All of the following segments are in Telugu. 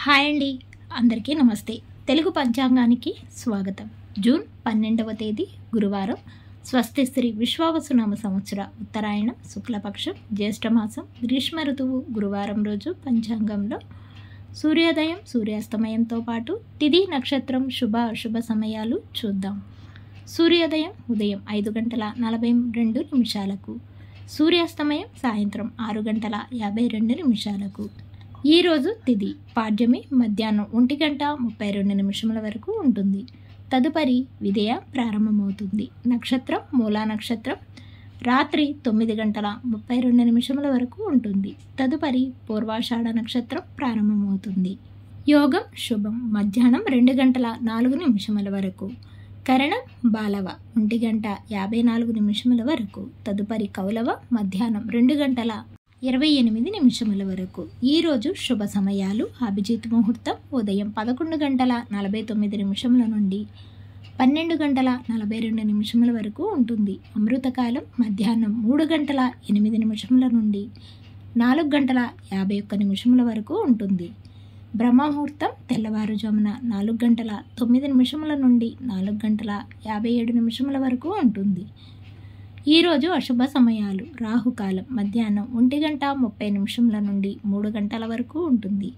హాయ్ అండి, అందరికీ నమస్తే. తెలుగు పంచాంగానికి స్వాగతం. జూన్ 12వ తేదీ గురువారం, స్వస్తి శ్రీ విశ్వావసునామ సంవత్సర ఉత్తరాయణ శుక్లపక్షం జ్యేష్ఠమాసం గ్రీష్మ ఋతువు గురువారం రోజు పంచాంగంలో సూర్యోదయం సూర్యాస్తమయంతో పాటు తిథి నక్షత్రం శుభ అశుభ సమయాలు చూద్దాం. సూర్యోదయం ఉదయం 5:42 సూర్యాస్తమయం సాయంత్రం 6:52. ఈరోజు తిథి పాడ్యమి మధ్యాహ్నం 1:32 వరకు ఉంటుంది. తదుపరి విదయ ప్రారంభమవుతుంది. నక్షత్రం మూలా నక్షత్రం రాత్రి 9:32 వరకు ఉంటుంది. తదుపరి పూర్వాషాఢ నక్షత్రం ప్రారంభమవుతుంది. యోగం శుభం మధ్యాహ్నం 2:04 వరకు. కరణం బాలవ 1:54 వరకు. తదుపరి కౌలవ మధ్యాహ్నం 2:28 వరకు. ఈరోజు శుభ సమయాలు అభిజిత్ ముహూర్తం ఉదయం 11:49 నుండి 12:42 వరకు ఉంటుంది. అమృతకాలం మధ్యాహ్నం 3:08 నుండి 4:51 వరకు ఉంటుంది. బ్రహ్మముహూర్తం తెల్లవారుజామున 4:09 నుండి 4:57 వరకు ఉంటుంది. ఈరోజు అశుభ సమయాలు రాహుకాలం మధ్యాహ్నం 1:30 నుండి 3 గంటల వరకు ఉంటుంది.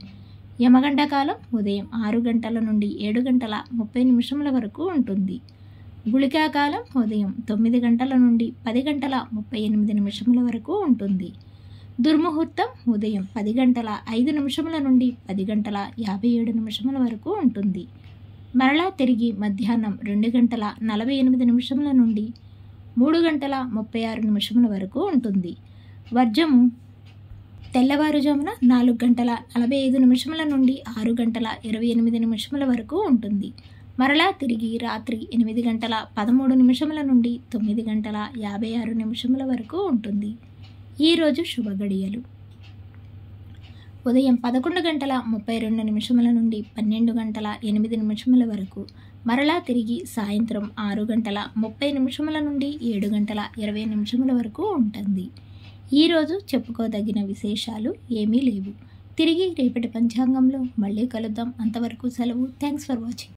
యమగండ కాలం ఉదయం 6 గంటల నుండి 7:30 వరకు ఉంటుంది. గుళికాకాలం ఉదయం 9 గంటల నుండి 10:38 వరకు ఉంటుంది. దుర్ముహూర్తం ఉదయం 10:05 నుండి 10:57 వరకు ఉంటుంది. మరలా తిరిగి మధ్యాహ్నం 2:48 నుండి 3:36 వరకు ఉంటుంది. వర్జము తెల్లవారుజామున 4:45 నుండి 6:28 వరకు ఉంటుంది. మరలా తిరిగి రాత్రి 8:13 నుండి 9:56 వరకు ఉంటుంది. ఈరోజు శుభ గడియలు ఉదయం 11:32 నుండి 12:08 వరకు. మరలా తిరిగి సాయంత్రం 6:30 నుండి 7:20 వరకు ఉంటుంది. ఈరోజు చెప్పుకోదగిన విశేషాలు ఏమీ లేవు. తిరిగి రేపటి పంచాంగంలో మళ్ళీ కలుద్దాం. అంతవరకు సెలవు. Thanks for watching.